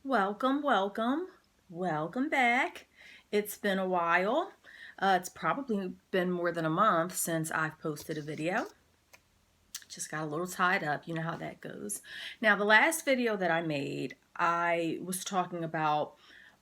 Welcome, welcome, welcome back. It's been a while. It's probably been more than a month since I've posted a video. Just got a little tied up. You know how that goes. Now, the last video that I made, I was talking about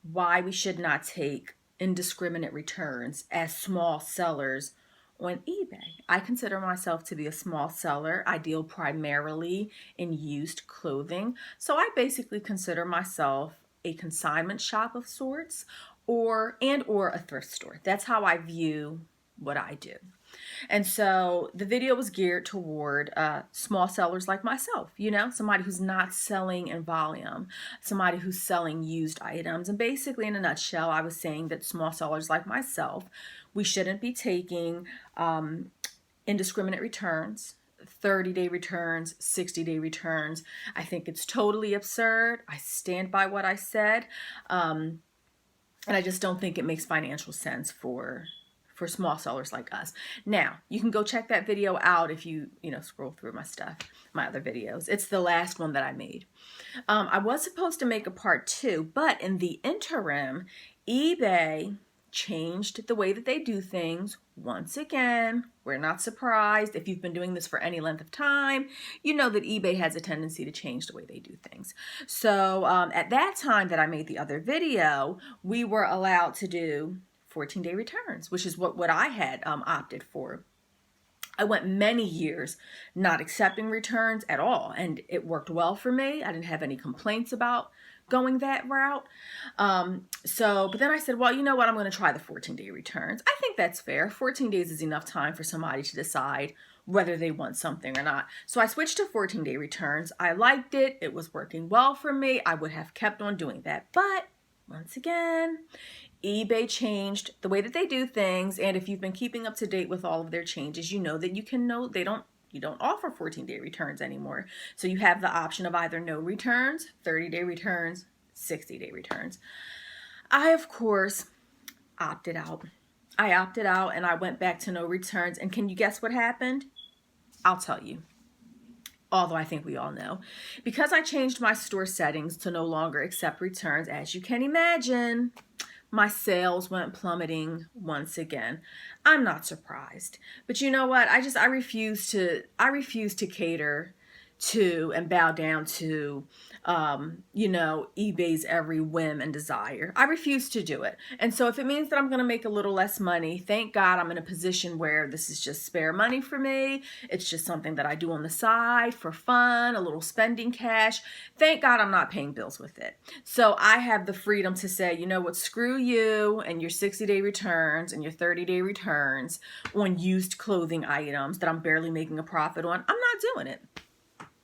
why we should not take indiscriminate returns as small sellers on eBay. I consider myself to be a small seller. I deal primarily in used clothing. So I basically consider myself a consignment shop of sorts or a thrift store. That's how I view what I do. And so the video was geared toward small sellers like myself, somebody who's not selling in volume, somebody who's selling used items. And basically, in a nutshell, I was saying that small sellers like myself, we shouldn't be taking indiscriminate returns. 30-day returns, 60-day returns. I think it's totally absurd. I stand by what I said. And I just don't think it makes financial sense for small sellers like us. Now, you can go check that video out if you scroll through my stuff, my other videos. It's the last one that I made. I was supposed to make a part 2, but in the interim, eBay changed the way that they do things. Once again, we're not surprised. If you've been doing this for any length of time, you know that eBay has a tendency to change the way they do things. So at that time that I made the other video, we were allowed to do 14-day returns, which is what I had opted for. I went many years not accepting returns at all, and it worked well for me. I didn't have any complaints about going that route. But then I said, well, you know what? I'm going to try the 14-day returns. I think that's fair. 14 days is enough time for somebody to decide whether they want something or not. So I switched to 14-day returns. I liked it. It was working well for me. I would have kept on doing that. But once again, eBay changed the way that they do things, and if you've been keeping up to date with all of their changes, you know that you don't offer 14-day returns anymore. So you have the option of either no returns, 30-day returns, 60-day returns. I, of course, opted out. I opted out and I went back to no returns. And can you guess what happened? I'll tell you. Although I think we all know. Because I changed my store settings to no longer accept returns, as you can imagine, my sales went plummeting once again. I'm not surprised. But you know what? I refuse to cater to and bow down to eBay's every whim and desire. I refuse to do it. And so if it means that I'm going to make a little less money, thank God I'm in a position where this is just spare money for me. It's just something that I do on the side for fun, a little spending cash. Thank God I'm not paying bills with it. So I have the freedom to say, you know what, screw you and your 60-day returns and your 30-day returns on used clothing items that I'm barely making a profit on. I'm not doing it.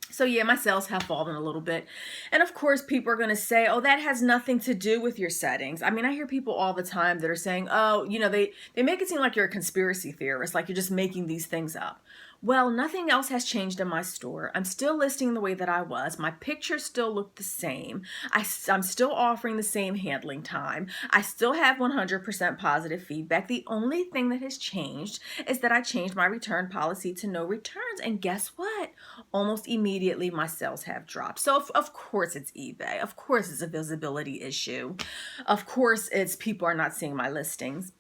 So yeah, my sales have fallen a little bit. And of course, people are going to say, oh, that has nothing to do with your settings. I mean, I hear people all the time that are saying, oh, they make it seem like you're a conspiracy theorist, like you're just making these things up. Well, nothing else has changed in my store. I'm still listing the way that I was. My pictures still look the same. I'm still offering the same handling time. I still have 100% positive feedback. The only thing that has changed is that I changed my return policy to no returns. And guess what? Almost immediately, my sales have dropped. So of course it's eBay. Of course it's a visibility issue. Of course it's people are not seeing my listings.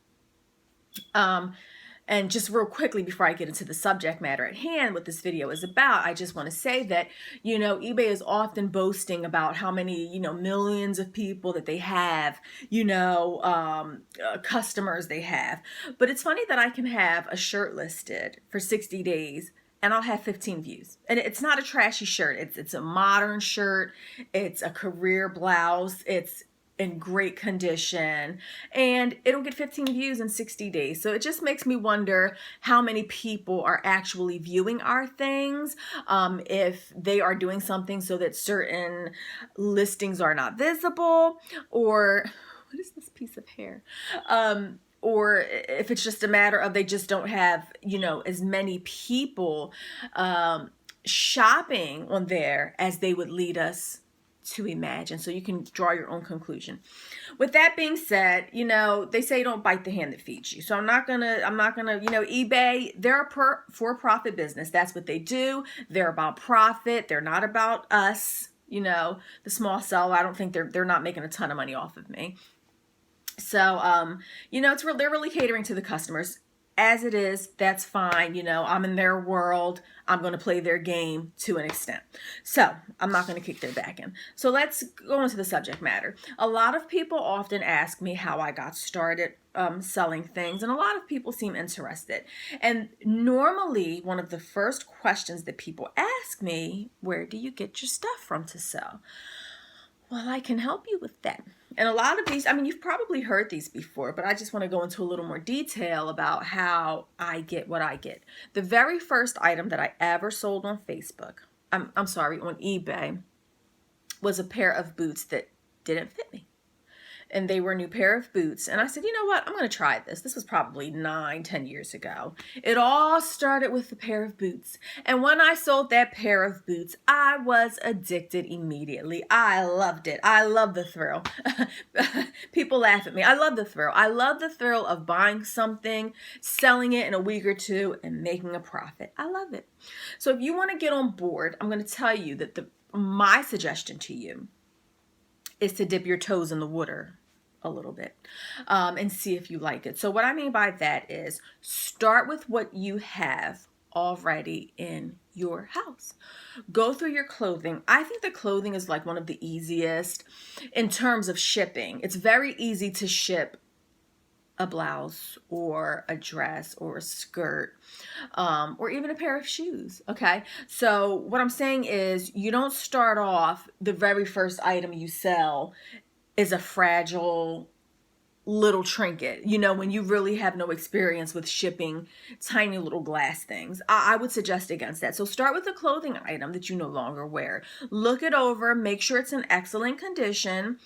And just real quickly before I get into the subject matter at hand, what this video is about, I just want to say that, eBay is often boasting about how many, millions of people that they have, customers they have. But it's funny that I can have a shirt listed for 60 days and I'll have 15 views. And it's not a trashy shirt. It's a modern shirt. It's a career blouse. It's in great condition, and it'll get 15 views in 60 days. So it just makes me wonder how many people are actually viewing our things, if they are doing something so that certain listings are not visible, or what is this piece of hair? Or if it's just a matter of they just don't have, as many people shopping on there as they would lead us to imagine. So you can draw your own conclusion. With that being said, they say don't bite the hand that feeds you. So I'm not gonna, eBay, they're a for-profit business. That's what they do. They're about profit. They're not about us. you know, the small seller. I don't think they're not making a ton of money off of me. So, you know, they're really catering to the customers. As it is, that's fine. You know, I'm in their world. I'm going to play their game to an extent. So I'm not going to kick their back in. So let's go into the subject matter. A lot of people often ask me how I got started selling things, and a lot of people seem interested. And normally, one of the first questions that people ask me, where do you get your stuff from to sell? Well, I can help you with that. And a lot of these, I mean, you've probably heard these before, but I just want to go into a little more detail about how I get what I get. The very first item that I ever sold on Facebook, I'm sorry, on eBay, was a pair of boots that didn't fit me. And they were a new pair of boots. And I said, you know what? I'm going to try this. This was probably 9-10 years ago. It all started with a pair of boots. And when I sold that pair of boots, I was addicted immediately. I loved it. I love the thrill. People laugh at me. I love the thrill. I love the thrill of buying something, selling it in a week or two, and making a profit. I love it. So if you want to get on board, I'm going to tell you that my suggestion to you is to dip your toes in the water a little bit and see if you like it. So what I mean by that is start with what you have already in your house. Go through your clothing. I think the clothing is like one of the easiest in terms of shipping. It's very easy to ship a blouse or a dress or a skirt or even a pair of shoes. Okay, so what I'm saying is you don't start off the very first item you sell is a fragile little trinket, you know, when you really have no experience with shipping tiny little glass things. I would suggest against that. So start with a clothing item that you no longer wear. Look it over, make sure it's in excellent condition.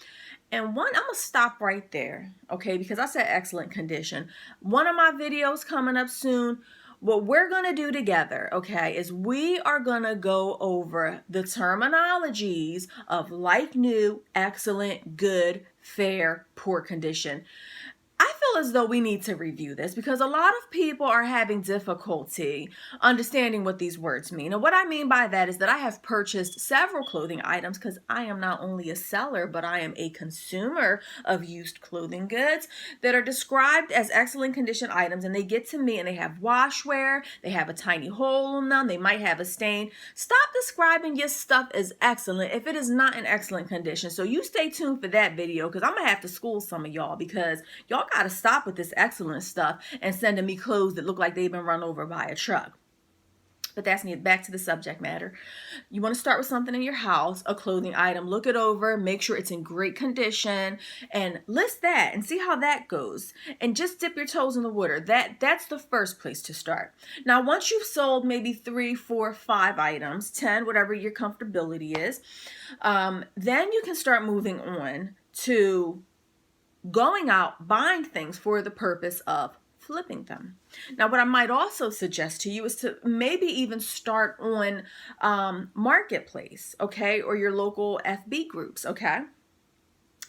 And I'm going to stop right there, okay, because I said excellent condition. One of my videos coming up soon, what we're going to do together, okay, is we are going to go over the terminologies of like new, excellent, good, fair, poor condition. I feel as though we need to review this because a lot of people are having difficulty understanding what these words mean. And what I mean by that is that I have purchased several clothing items because I am not only a seller, but I am a consumer of used clothing goods that are described as excellent condition items. And they get to me and they have wash wear, they have a tiny hole in them, they might have a stain. Stop describing your stuff as excellent if it is not in excellent condition. So you stay tuned for that video because I'm going to have to school some of y'all because y'all got to stop with this excellent stuff and sending me clothes that look like they've been run over by a truck. But that's neat. Back to the subject matter. You want to start with something in your house, a clothing item, look it over, make sure it's in great condition, and list that and see how that goes. And just dip your toes in the water. That's the first place to start. Now, once you've sold maybe 3, 4, 5 items, 10, whatever your comfortability is, then you can start moving on to going out, buying things for the purpose of flipping them. Now, what I might also suggest to you is to maybe even start on Marketplace, okay, or your local FB groups, okay?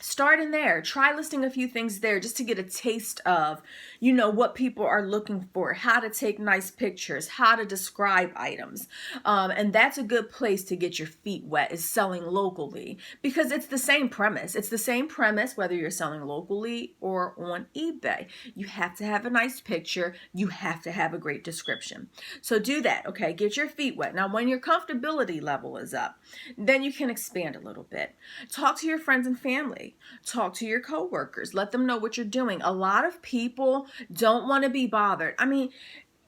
Start in there. Try listing a few things there just to get a taste of, you know, what people are looking for, how to take nice pictures, how to describe items. And that's a good place to get your feet wet, is selling locally, because it's the same premise. It's the same premise whether you're selling locally or on eBay. You have to have a nice picture. You have to have a great description. So do that, okay? Get your feet wet. Now, when your comfortability level is up, then you can expand a little bit. Talk to your friends and family. Talk to your coworkers. Let them know what you're doing. A lot of people don't want to be bothered. I mean,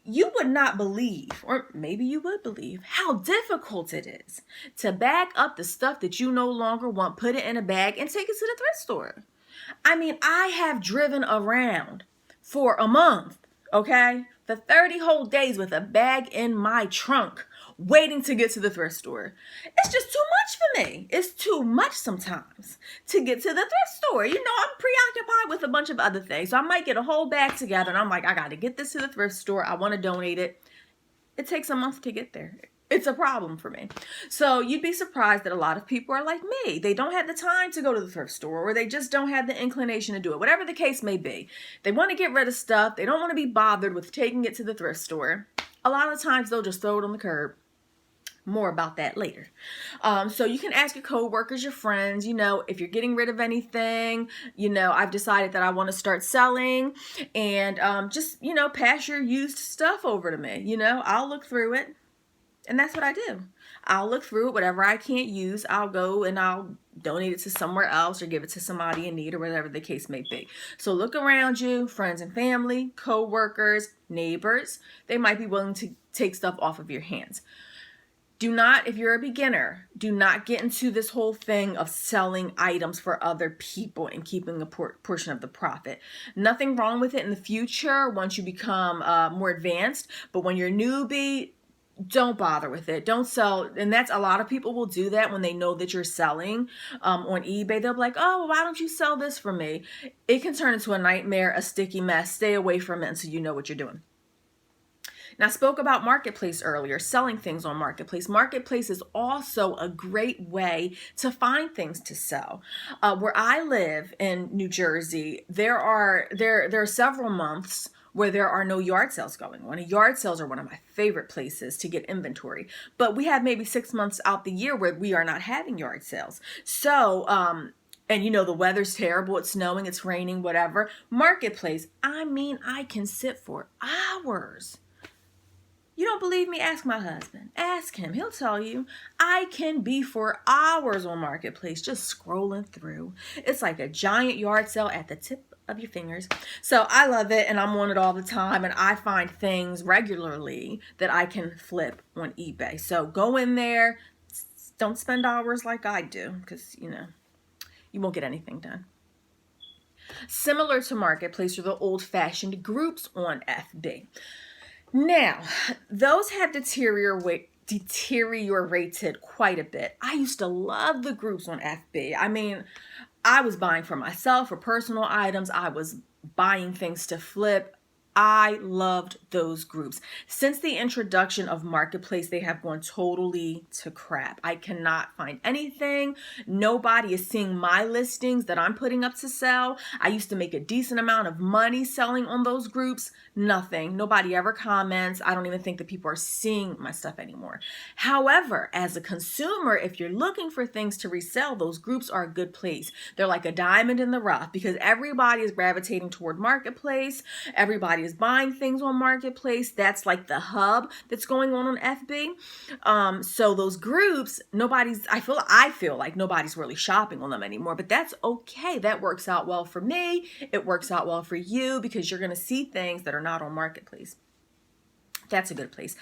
you would not believe, or maybe you would believe, how difficult it is to bag up the stuff that you no longer want, put it in a bag, and take it to the thrift store. I mean, I have driven around for a month, okay, for 30 whole days with a bag in my trunk, waiting to get to the thrift store. It's just too much for me. It's too much sometimes to get to the thrift store. You know, I'm preoccupied with a bunch of other things. So I might get a whole bag together and I'm like, I got to get this to the thrift store. I want to donate it. It takes a month to get there. It's a problem for me. So you'd be surprised that a lot of people are like me. They don't have the time to go to the thrift store, or they just don't have the inclination to do it. Whatever the case may be. They want to get rid of stuff. They don't want to be bothered with taking it to the thrift store. A lot of times they'll just throw it on the curb. More about that later. So you can ask your coworkers, your friends, if you're getting rid of anything, I've decided that I want to start selling, and just, pass your used stuff over to me. I'll look through it, and that's what I do. I'll look through it. Whatever I can't use, I'll go and I'll donate it to somewhere else or give it to somebody in need or whatever the case may be. So look around you, friends and family, co-workers, neighbors. They might be willing to take stuff off of your hands. Do not, if you're a beginner, do not get into this whole thing of selling items for other people and keeping a portion of the profit. Nothing wrong with it in the future once you become more advanced, but when you're a newbie, don't bother with it. Don't sell. And that's, a lot of people will do that when they know that you're selling on eBay. They'll be like, oh, well, why don't you sell this for me? It can turn into a nightmare, a sticky mess. Stay away from it until you know what you're doing. Now, I spoke about Marketplace earlier, selling things on Marketplace. Marketplace is also a great way to find things to sell. Where I live in New Jersey, there are several months where there are no yard sales going on. Yard sales are one of my favorite places to get inventory. But we have maybe 6 months out the year where we are not having yard sales. So, and the weather's terrible, it's snowing, it's raining, whatever. Marketplace, I can sit for hours. You don't believe me? Ask my husband. Ask him. He'll tell you. I can be for hours on Marketplace just scrolling through. It's like a giant yard sale at the tip of your fingers. So I love it, and I'm on it all the time, and I find things regularly that I can flip on eBay. So go in there. Don't spend hours like I do, because, you won't get anything done. Similar to Marketplace are the old-fashioned groups on FB. Now, those have deteriorated quite a bit. I used to love the groups on FB. I was buying for myself, for personal items. I was buying things to flip. I loved those groups. Since the introduction of Marketplace, they have gone totally to crap. I cannot find anything. Nobody is seeing my listings that I'm putting up to sell. I used to make a decent amount of money selling on those groups. Nothing. Nobody ever comments. I don't even think that people are seeing my stuff anymore. However, as a consumer, if you're looking for things to resell, those groups are a good place. They're like a diamond in the rough because everybody is gravitating toward Marketplace. Everybody is buying things on Marketplace. That's like the hub that's going on FB. So those groups, I feel like nobody's really shopping on them anymore, but that's okay. That works out well for me. It works out well for you because you're going to see things that are not on Marketplace. That's a good place.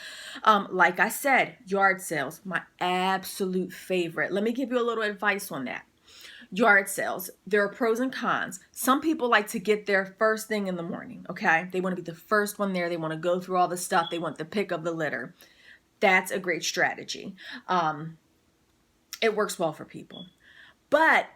Like I said, yard sales, my absolute favorite. Let me give you a little advice on that. Yard sales, there are pros and cons. Some people like to get there first thing in the morning, okay? They want to be the first one there. They want to go through all the stuff. They want the pick of the litter. That's a great strategy. It works well for people. But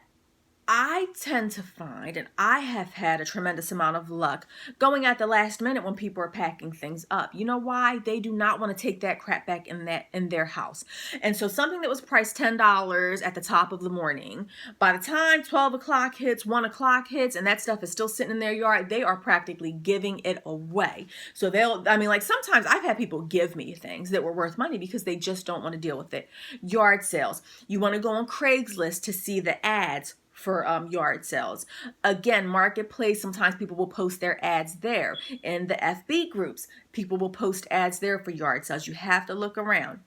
I tend to find, and I have had a tremendous amount of luck going at the last minute when people are packing things up. You know why? They do not want to take that crap back in their house. And so something that was priced $10 at the top of the morning, by the time 12 o'clock hits, 1 o'clock hits, and that stuff is still sitting in their yard, they are practically giving it away. So sometimes I've had people give me things that were worth money because they just don't want to deal with it. Yard sales. You want to go on Craigslist to see the ads for yard sales. Again, Marketplace, sometimes people will post their ads there. In the FB groups, people will post ads there for yard sales. You have to look around.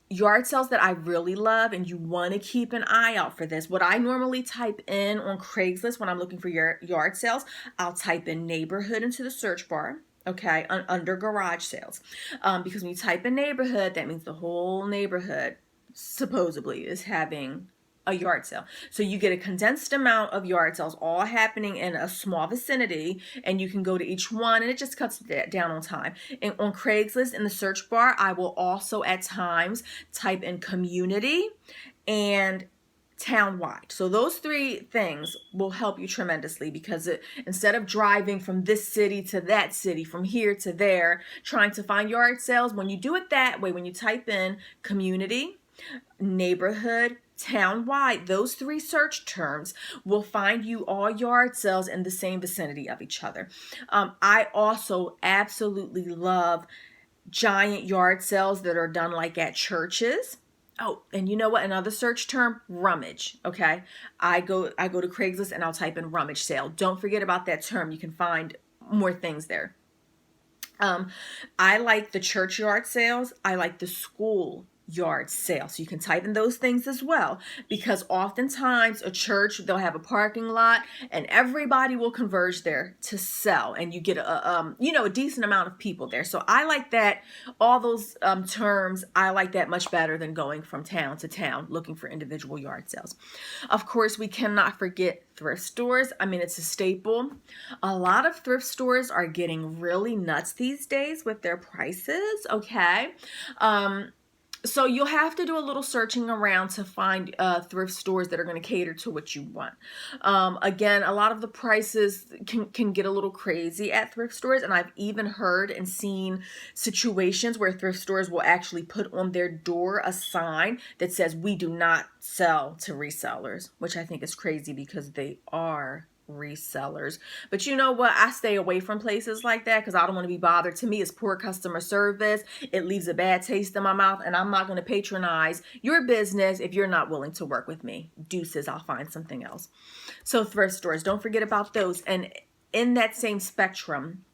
Yard sales that I really love, and you want to keep an eye out for this. What I normally type in on Craigslist when I'm looking for yard sales, I'll type in neighborhood into the search bar. Okay, under garage sales. Because when you type in neighborhood, that means the whole neighborhood supposedly is having a yard sale. So you get a condensed amount of yard sales all happening in a small vicinity, and you can go to each one, and it just cuts down on time. And on Craigslist in the search bar, I will also at times type in community and townwide. So those three things will help you tremendously because instead of driving from this city to that city, from here to there, trying to find yard sales, when you do it that way, when you type in community, neighborhood, townwide, those three search terms will find you all yard sales in the same vicinity of each other. I also absolutely love giant yard sales that are done like at churches. Oh, and you know what? Another search term, rummage. Okay. I go to Craigslist and I'll type in rummage sale. Don't forget about that term. You can find more things there. I like the church yard sales. I like the school yard sale. So you can type in those things as well, because oftentimes a church, they'll have a parking lot and everybody will converge there to sell, and you get a decent amount of people there. So I like that. All those terms, I like that much better than going from town to town looking for individual yard sales. Of course, we cannot forget thrift stores. I mean, it's a staple. A lot of thrift stores are getting really nuts these days with their prices. Okay. So you'll have to do a little searching around to find thrift stores that are going to cater to what you want. Again, a lot of the prices can get a little crazy at thrift stores, and I've even heard and seen situations where thrift stores will actually put on their door a sign that says, "We do not sell to resellers," which I think is crazy because they are resellers. But you know what? I stay away from places like that because I don't want to be bothered. To me, it's poor customer service. It leaves a bad taste in my mouth, and I'm not going to patronize your business if you're not willing to work with me. Deuces, I'll find something else. So thrift stores, don't forget about those. And in that same spectrum,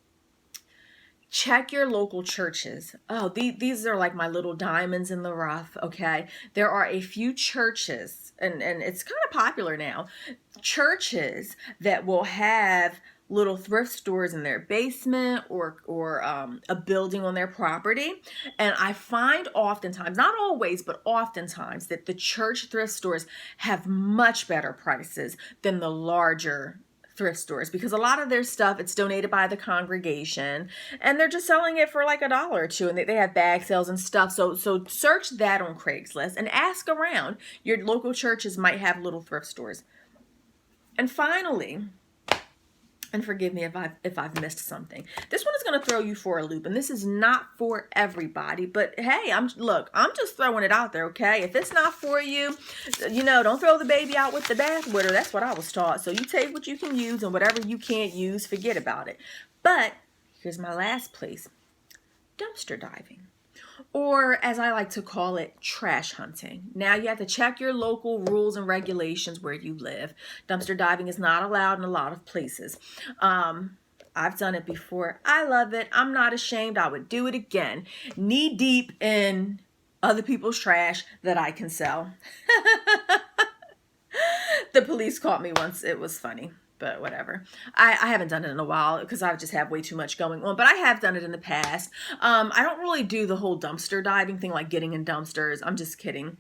check your local churches. Oh, these are like my little diamonds in the rough, okay? There are a few churches, and it's kind of popular now, churches that will have little thrift stores in their basement or a building on their property. And I find oftentimes, not always, but oftentimes, that the church thrift stores have much better prices than the larger thrift stores, because a lot of their stuff, it's donated by the congregation and they're just selling it for like $1 or $2, and they have bag sales and stuff. So search that on Craigslist and ask around. Your local churches might have little thrift stores. And finally, and forgive me if I've missed something, this one is going to throw you for a loop, and this is not for everybody, but hey, I'm just throwing it out there, okay? If it's not for you, don't throw the baby out with the bathwater. That's what I was taught. So you take what you can use, and whatever you can't use, forget about it. But here's my last place: dumpster diving. Or, as I like to call it, trash hunting. Now you have to check your local rules and regulations where you live. Dumpster diving is not allowed in a lot of places. I've done it before. I love it. I'm not ashamed. I would do it again. Knee deep in other people's trash that I can sell. The police caught me once. It was funny. But whatever. I haven't done it in a while because I just have way too much going on. But I have done it in the past. I don't really do the whole dumpster diving thing, like getting in dumpsters. I'm just kidding.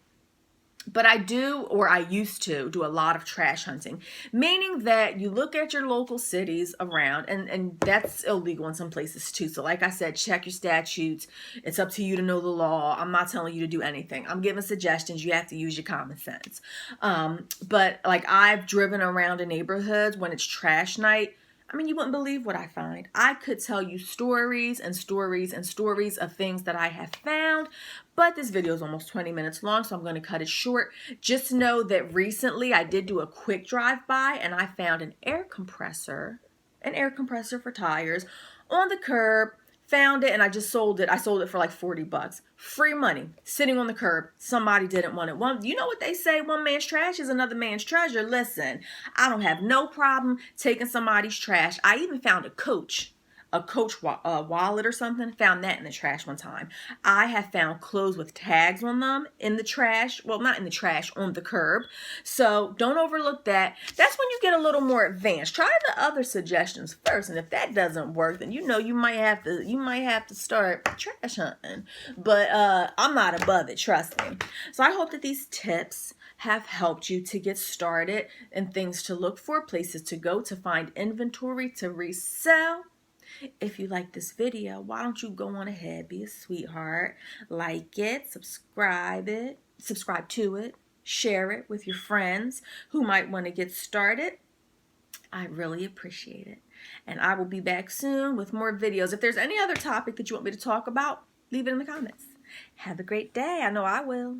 But I do, or I used to, do a lot of trash hunting, meaning that you look at your local cities around, and that's illegal in some places too. So like I said, check your statutes. It's up to you to know the law. I'm not telling you to do anything. I'm giving suggestions. You have to use your common sense. But like, I've driven around in neighborhoods when it's trash night. I mean, you wouldn't believe what I find. I could tell you stories and stories and stories of things that I have found, but this video is almost 20 minutes long, so I'm going to cut it short. Just know that recently I did do a quick drive-by, and I found an air compressor for tires on the curb. Found it, and I just sold it. I sold it for like $40. Free money, sitting on the curb. Somebody didn't want it. You know what they say, one man's trash is another man's treasure. Listen, I don't have no problem taking somebody's trash. I even found a Coach wallet or something. Found that in the trash one time. I have found clothes with tags on them in the trash. Well, not in the trash, on the curb. So don't overlook that. That's when you get a little more advanced. Try the other suggestions first, and if that doesn't work, then you might have to start trash hunting. But I'm not above it, trust me. So I hope that these tips have helped you to get started, and things to look for, places to go to find inventory to resell. If you like this video, why don't you go on ahead, be a sweetheart, like it, subscribe to it, share it with your friends who might want to get started. I really appreciate it. And I will be back soon with more videos. If there's any other topic that you want me to talk about, leave it in the comments. Have a great day. I know I will.